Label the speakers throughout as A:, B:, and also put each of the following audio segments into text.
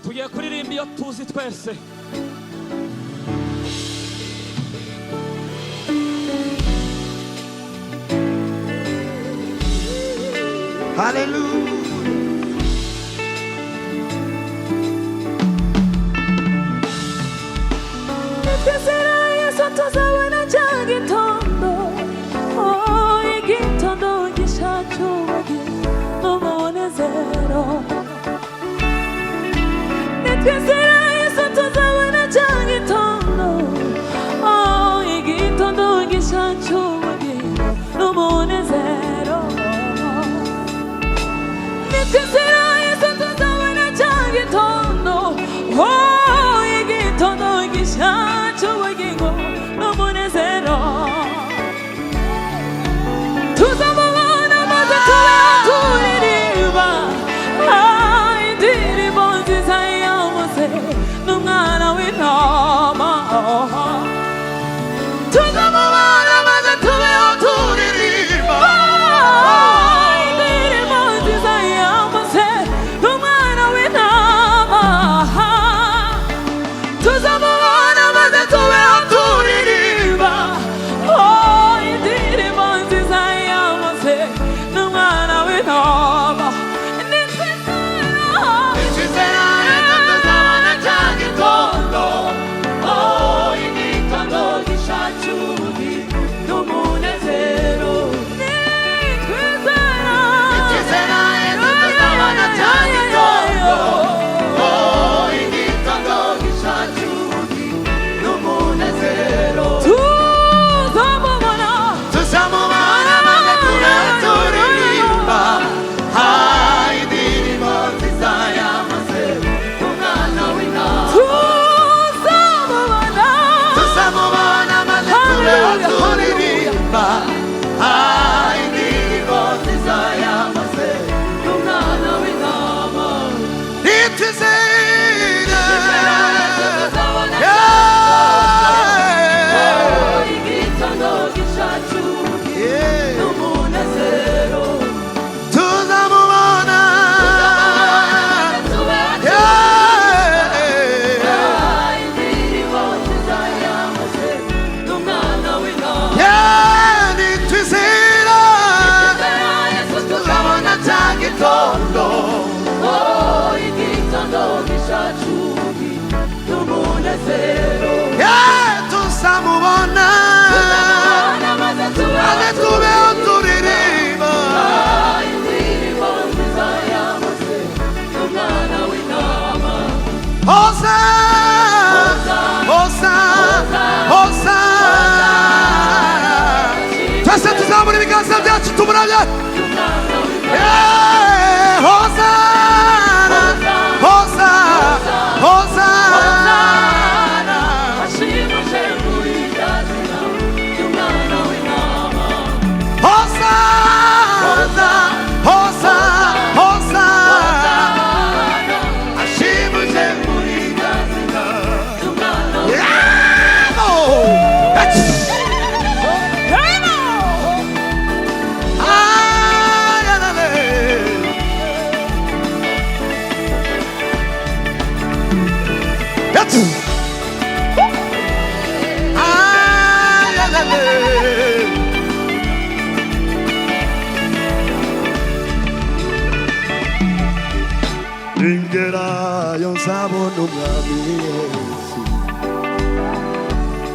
A: tugiye kuririmba iyo tuzi twese.
B: Hallelujah.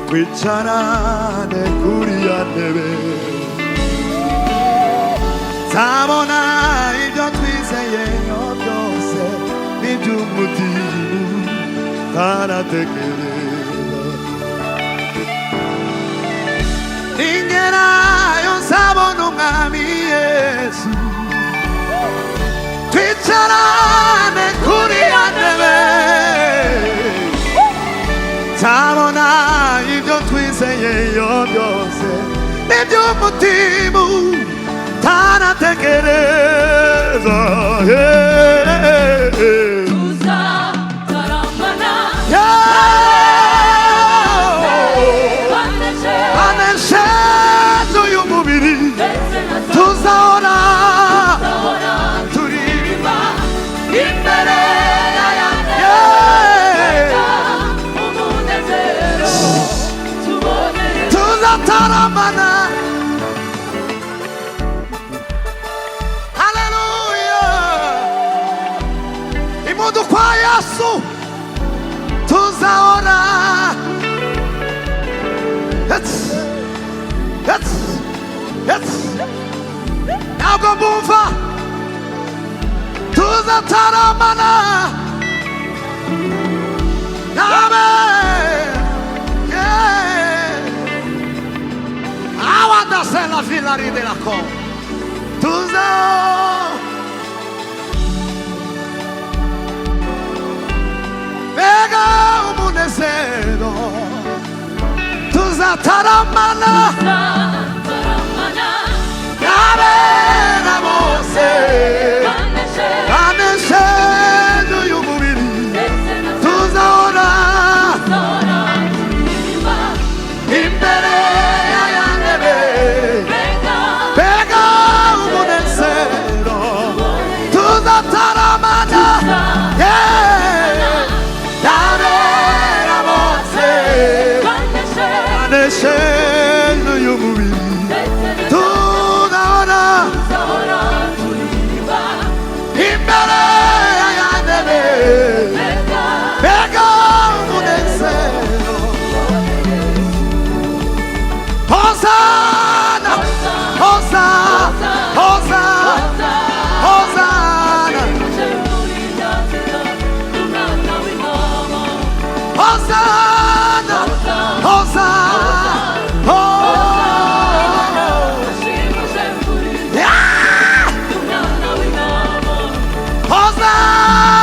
B: Kwicara kuri ya ntebe zabona ibyo twizeye byose n'iby'umutima taratekereza ingerayo nzabona umwami Yesu twicarane kuri ya ntebe zabona ibyo twizeye byose n'iby'umutima taratekereza
C: tuzataramana
B: anesheje uyu mubiri tuzahora turirimba imbere ya mundu kwa Yesu tuzaona. Ntabwo mbumva tuzataramana nawe. Awanda se la villa ride la co Vega umunezero tuzataramana nawe na Mose banesheje y'umubiri tuzaona imbere ya ntebe. Vega umunezero tuzataramana banesheje y'umubiri tuzaona imbere ya ntebe. Vega umunezero Hosanna, Hosanna, Hosanna, Hosanna, Hosanna, Hosanna,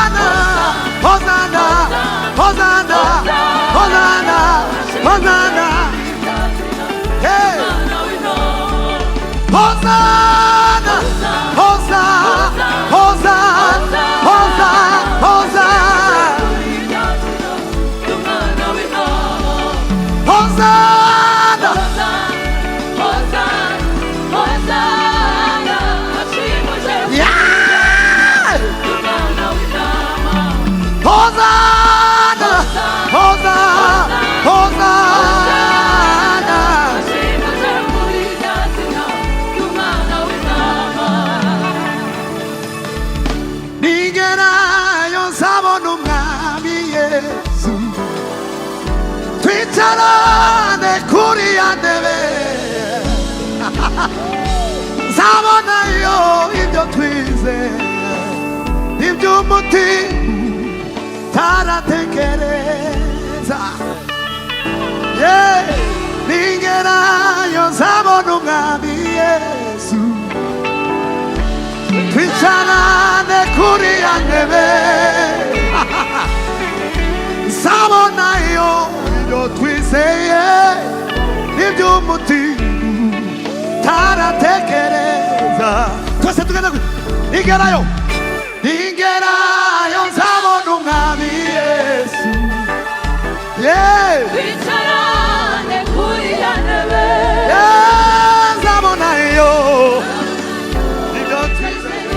B: Hosanna, Hosanna, Hosanna, Hosanna. Hey. Hosanna, Hosanna, Hosanna, Hosanna, Hosanna, Hosanna, yeah. Hosanna, Hosanna, Hosanna. Ningerayo nsabona umwami Yesu twicarane kuri ya ntebe. Nzabonayo ibyo twizeye iby'umutima taratekereza. Ningerayo nzabona umwami Yesu twicarane kuri ya ntebe. Nzabonayo ibyo twizeye iby'umutima taratekereza. Twese tugenda ningerayo, ningerayo nzabona umwami Yesu.
C: Twicarane kuri ya ntebe.
B: Nzabonayo ibyo twizeye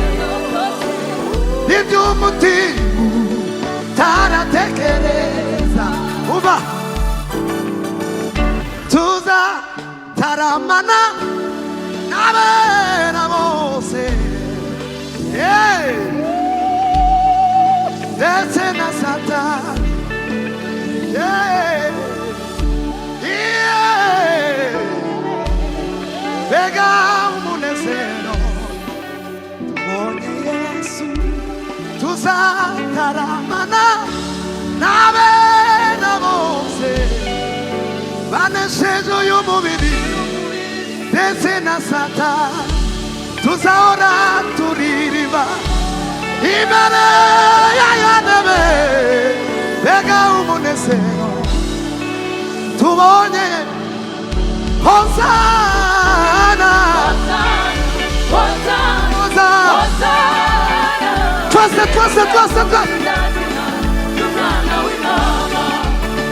B: iby'umutima taratekereza. Uba tuzataramana nabe na Mose ndetse na Satani. Vega umunezero tubonye Yesu tuzataramana nabe na Mose banesheje y'umubiri ndetse na Satani. Tuzaora tuririba imbere ya ntebe. Vega umunezero tubonye. Hosanna, Hosanna, twese twese twese twese.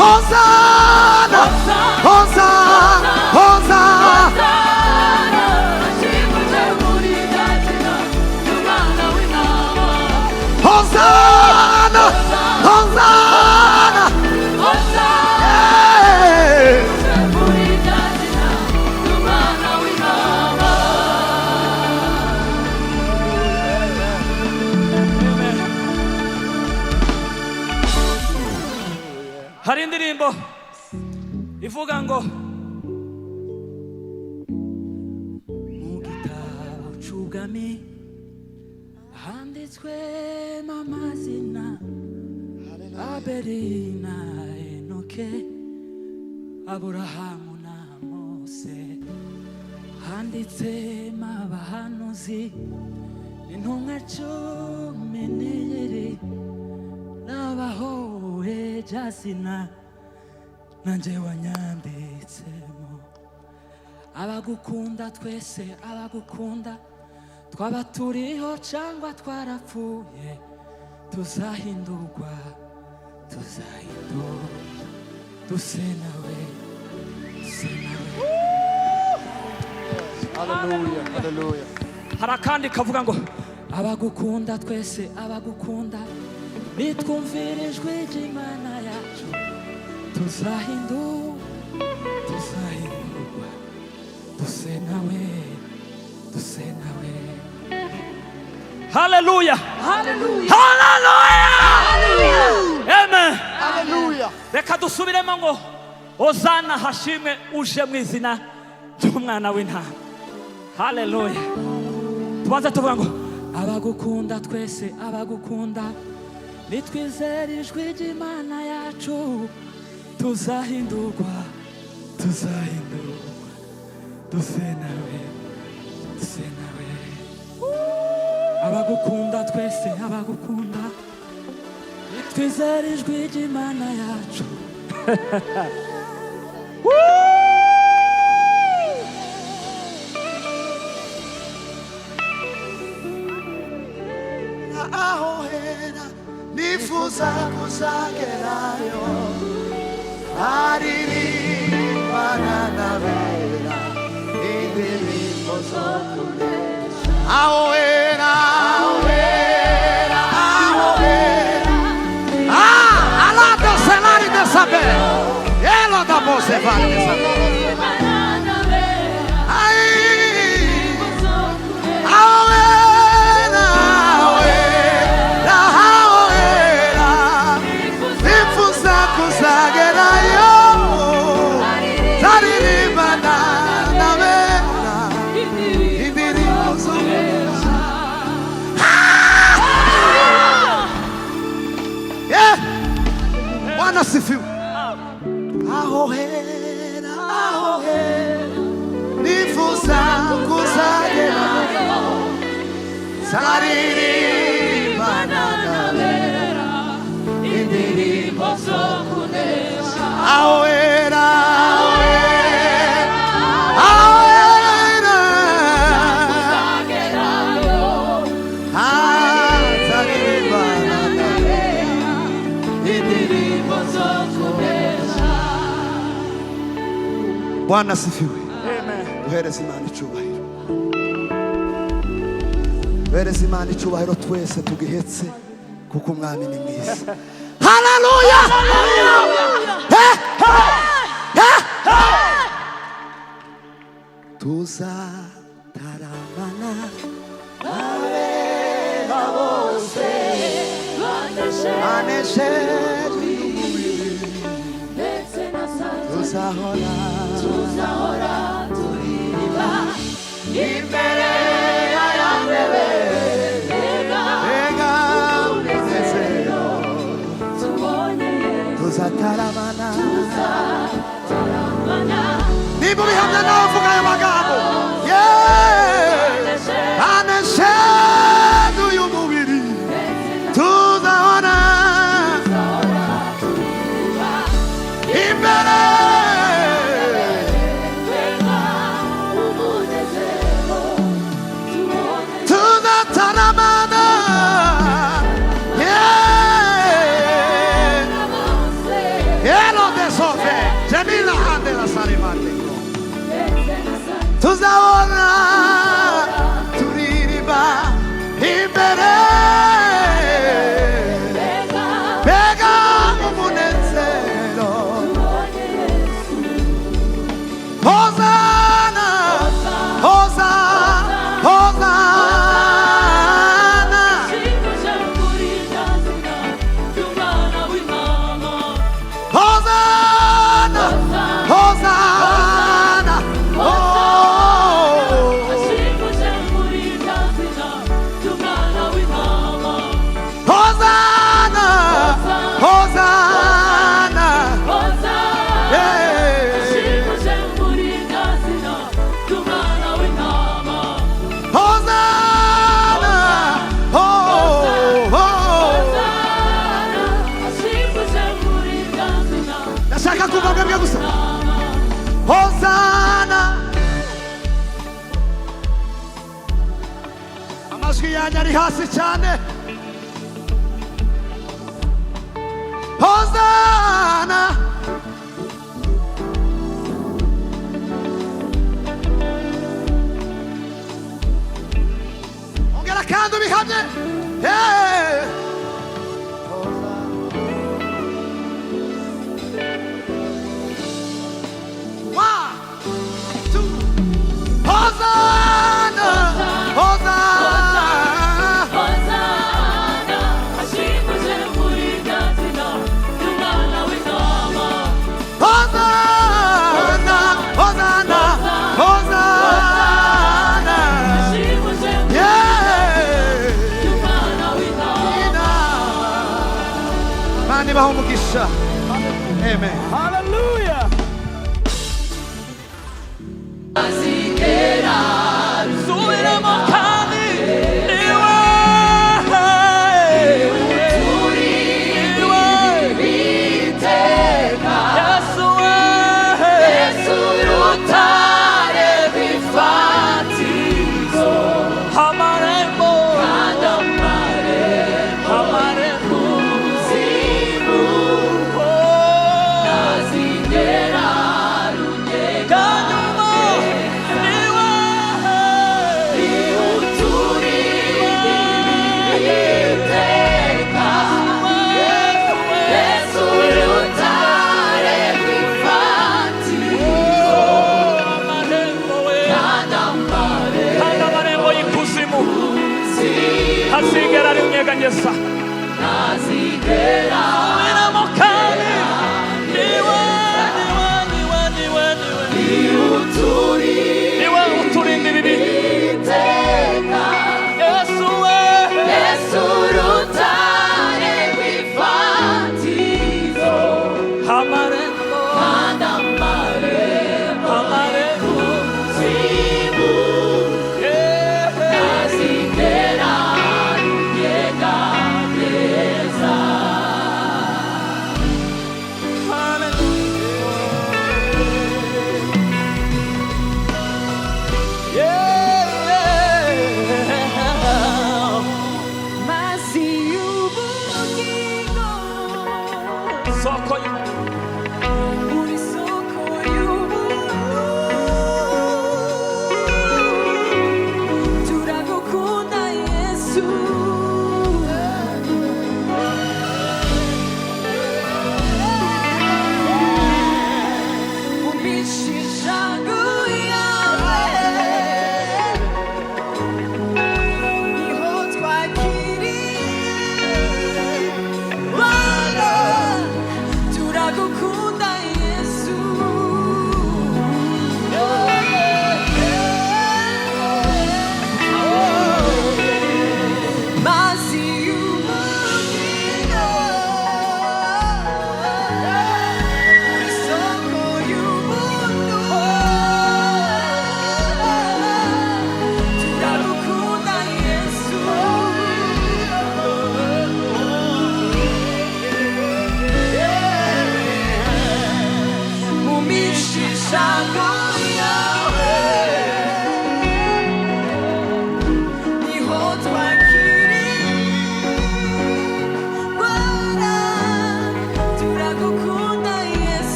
B: Hosanna, Hosanna, Hosanna, Hosanna, Hosanna,
A: hari indirimbo ivuga ngo mu gitabo c'ubwami handitswemo amazina Abeli na Enoke, Aburahamu na Mose, handitsemo abahanuzi intumwa cumi n'ebyiri n'abahowe jasina nanje wanyanditsemo. Abagukunda twese abagukunda, twaba turiho cyangwa twarapfuye, tuzahindurwa duse nawe.
B: Hallelujah, hallelujah.
A: Hari akandi kavuga ngo abagukunda twese abagukunda, nitwumvira ijwi ry'Imana yacu, tuzahindurwa duse nawe. Hallelujah,
C: Hallelujah.
A: hallelujah, amen.
B: Hallelujah.
A: Reka dusubiremo ngo Hosana hashimwe uje mu izina ry'umwana w'intama. Hallelujah. Tubanza tuvuga ngo abagukunda twese abagukunda, nitwizera ijwi ry'Imana yacu, tuzahindurwa duse nawe. Abagukunda twese abagukunda, nitwizera ijwi ry'Imana yacu.
B: Aho hera nifuza kuzagerayo, aririmbana n'abera indirimbo zo kunesha. Aho hera, aho hera, aho hera. Alado selari de saber, elo da voce vale de saber. Sifiwe. Aho hera, nifuza kuzagerayo, zaririmbana n'abera indirimbo zo kunesha. Aho hera, zaririmbana n'abera indirimbo zo kunesha. Bwana sifiwe.
A: Amen.
B: Duhereze Imana icyubahiro. Duhereze Imana icyubahiro twese tugihetse, kuko umwami ni mwiza. Haleluya. Tuzataramana abera bose baneshejwe n'umubiri, tuzahora turirimba imbere ya ntebe. Mbega umunezero, tuzataramana. Niba ubihamya nawe vuga ayo magambo. Baneshejwe uyu mubiri, tuzahora imbere. umwanya ari hasi cyane. Hosana, ongera kandi ubihamye. Hey. One, two. Hosana, Hosana.
C: Hosana, ashimuje muri rya zina ry'umwana w'intama.
B: Hosana, Hosana, Hosana.
C: Ashimuje muri
B: Yeah.
C: ry'umwana w'intama.
B: Mani baho umugisha. Amen.
A: Hallelujah.
C: Azigera
A: Subiremo kandi niwe.
C: turi biteka.
A: Yesu we.
C: Yesu rutare rw'ifatizo.
A: Amarembo.
C: Kandi amarembo
A: Amarembo.
C: y'ikuzimu
A: Oh.
C: azigera rugega.
A: Kandi mo niwe.
C: Turi biteka. Yesu rutare rw'ifatizo.
A: Amarembo we.
C: Kandi amarembo
A: Kandi amarembo y'ikuzimu
C: y'ikuzimu
A: hasigara rimyeganyeza.
C: azigera
A: Subiremo kandi niwe. Niwe, niwe, niwe, niwe.
C: turi
A: Niwe uturinda ibibi.
C: biteka.
A: Yesu we.
C: Yesu rutare rw'ifatizo.
A: Amarembo.
C: Kandi amarembo
A: Amarembo.
C: y'ikuzimu
A: Yeah.
C: azigera rugega neza.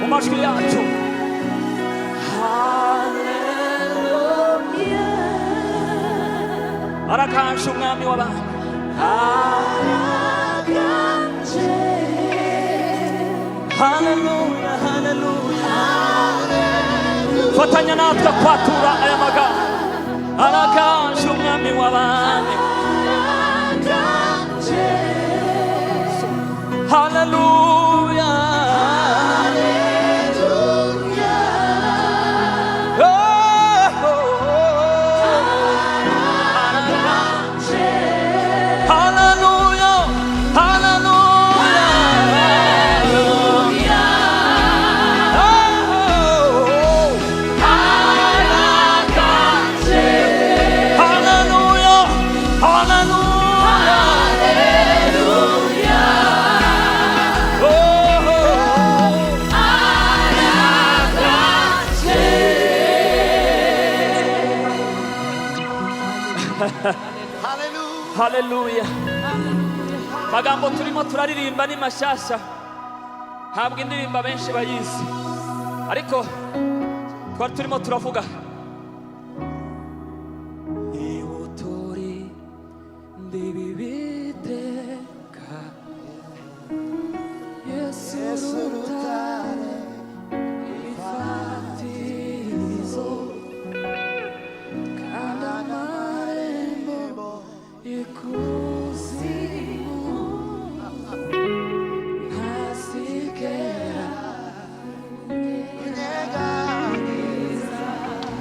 A: Umashkili yacu arakansha umwami w'abantu haleluya haleluya fatanya natwe kwatura aya magambo arakansha umwami w'abantu haleluya Haleluya. Magambo turimo turaririmba ni mashasha. Ntabwo indirimba benshi bayizi. Ariko twari turimo turavuga. Ibutori ndibibiteka. Yesu rutare ifatizo.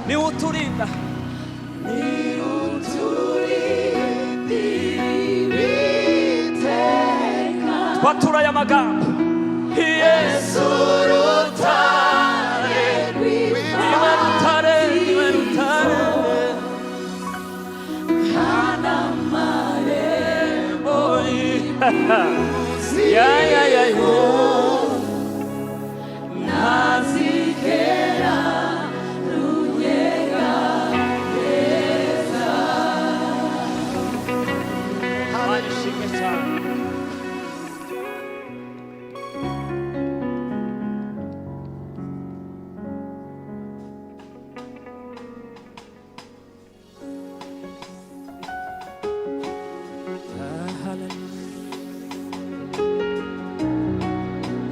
A: Ni uturinda twatura aya magambo Yesu rutare niwe rutare niwe rutare hana marembo ya nazikera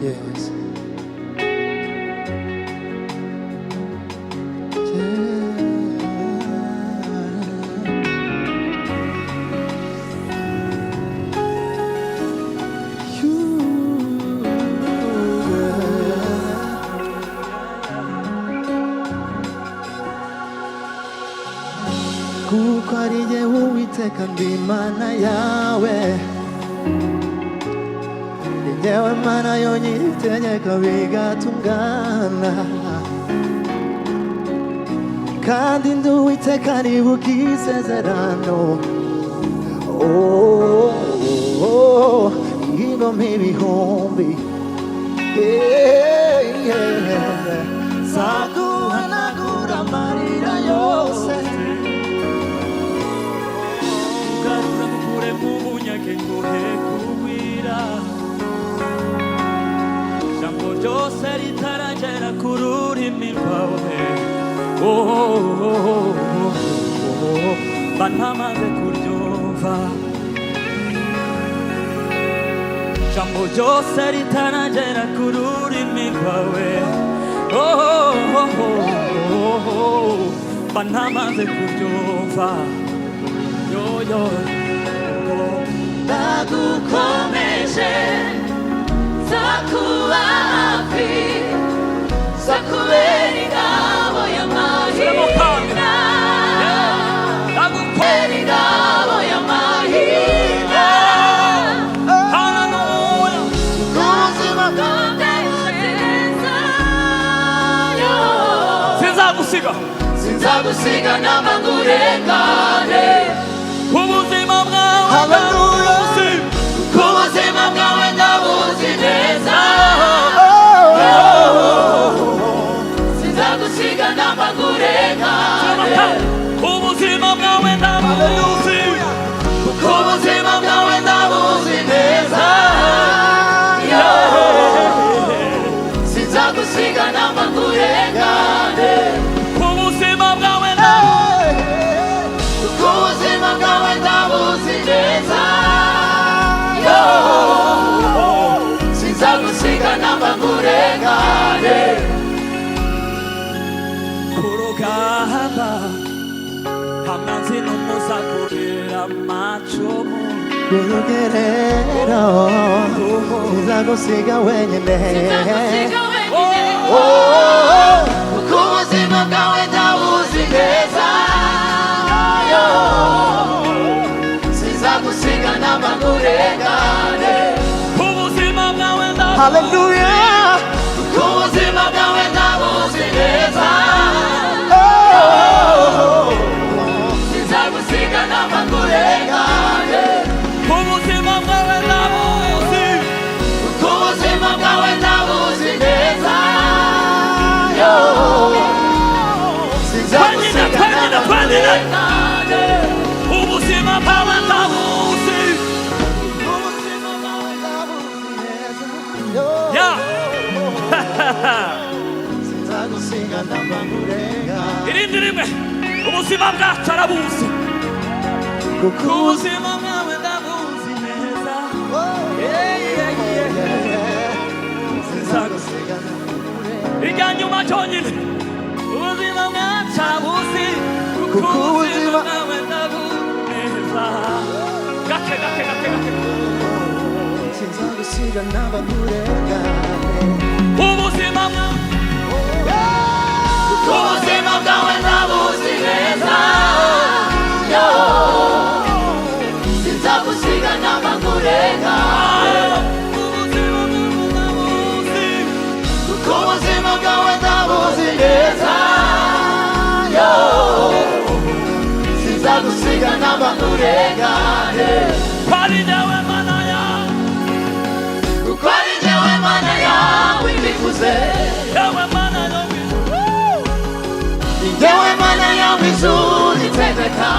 B: Yes. Kuko ari jye Uwiteka ndi Imana yawe Yewe Mana yonyine itegeka bigatungana kandi ndi Uwiteka nibuka isezerano ingoma ibihumbi zaguhanagura amarira yose
A: ugarura mukure mu bunyage nguhe kugwira jambo ryose ritaragera ku rurimi rwawe mba ntamaze kuryumva jambo ryose ritaragera ku rurimi rwawe mba ntamaze kuryumva yo
C: ndagukomeje zakuba hafi zakubera ingabo y'amahina zakubera ingabo y'amahina ubuzima bwanjye sinzagusiga namba ngurengane
A: ubuzima bwawe
C: ubuzima bwawe ndabuzi neza sinzagusiga namba ngurengane
A: ubuzima bwawe ndabuzi
C: kuko ubuzima bwawe ndabuzi neza sinzagusiga namba ngurengane
A: ubuzima bwawe ndabuzi
C: kuko ubuzima bwawe ndabuzi neza sinzagusiga namba ngurengane
A: kurugamba hamwanzi n'umuza kugira amacumu
B: urugerero sinzagusiga wenyine
C: kuko ubuzima bwawe ndabuzi neza sinzagusiga namba ngurengane
A: ubuzima bwawe ndabuzi
B: Hallelujah.
C: kuko ubuzima bwawe ndabuzi neza sinzagusiga namba ngurengane
A: ubuzima bwawe ndabuzi
C: kuko ubuzima bwawe ndabuzi neza sinzagusiga namba ngurengane
A: ubuzima bwawe ndabuzi ya
B: sinzagusiga namba ngurengane
A: irindi rimwe ubuzima bwacu arabuzi
B: kuko
A: ubuzima bwawe ndabuzi neza
B: sinzagusiga namba ngurengane
A: irya nyuma cyonyine ubuzima bwacu arabuzi kuko
B: Kuko
A: ubuzima
B: ubuzima-
A: bwawe ndabuzi neza gake gake gake gake
B: sinzagusiga namba ngurengane
A: ubuzima bwawe
C: ubuzima bwawe ndabuzi neza sinzagusiga namba ngurengane
A: ubuzima bwawe ndabuzi
C: kuko ubuzima bwawe ndabuzi neza sinzagusiga namba ngurengane
A: kwari jyewe mana yawe
C: kuko ari jyewe mana yawe ibivuze
A: yewe mana yawe
C: ni jyewe mana yawe ijuru itegeka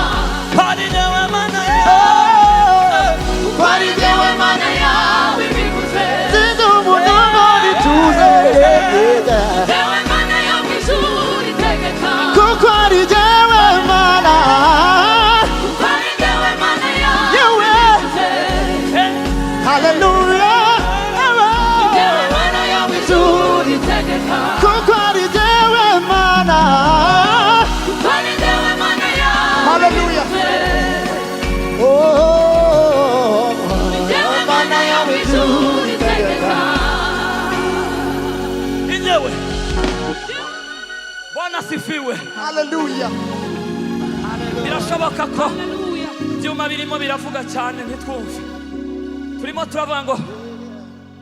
A: kwari jyewe mana yawe
C: kuko ari jyewe mana yawe ibivuze
B: sinzi umuntu ntituze
C: jyewe mana yawe ijuru itegeka
B: kuko ari jyewe mana
C: kuko ari jyewe mana yawe
B: yewe
C: ibivuze
B: haleluya
C: jyewe mana yawe ijuru itegeka
B: kuko ari jyewe mana
C: kuko ari jyewe mana yawe
B: Hallelujah.
C: ibivuze
B: oh
C: jyewe mana yawe ijuru itegeka
A: inyewe bwana asifiwe
B: haleluya
A: birashoboka ko ibyuma birimo biravuga cyane ntitwumve turimo turavuga ngo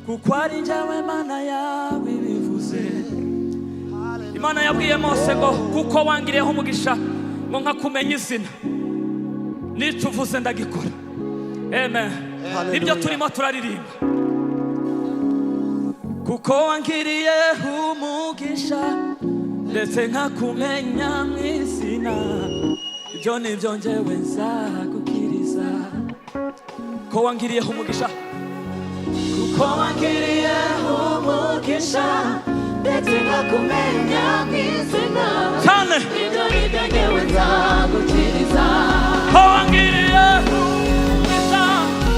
A: kuko ari njyewe mana yawe bivuze imana yabwiye Mose ngo kuko wangiriyeho umugisha ngo nkakumenya izina n'icyo uvuze ndagikora amen nibyo turimo turaririmba kuko wangiriyeho umugisha ndetse nkakumenya mu izina ibyo nibyo njyewe nzagukiriza ko wangiriyeho umugisha
C: kuko wangiriyeho umugisha ndetse nkakumenya mu izina
A: cyane
C: ibyo nibyo njyewe nzagukiriza
A: ko wangiriyeho umugisha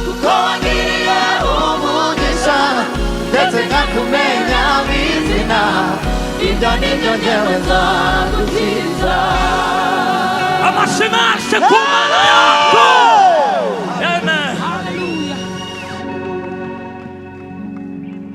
C: kuko wangiriyeho umugisha ndetse nkakumenya mu izina ibyo nibyo njyewe nzagukiriza
A: amashimashe ku mana yacu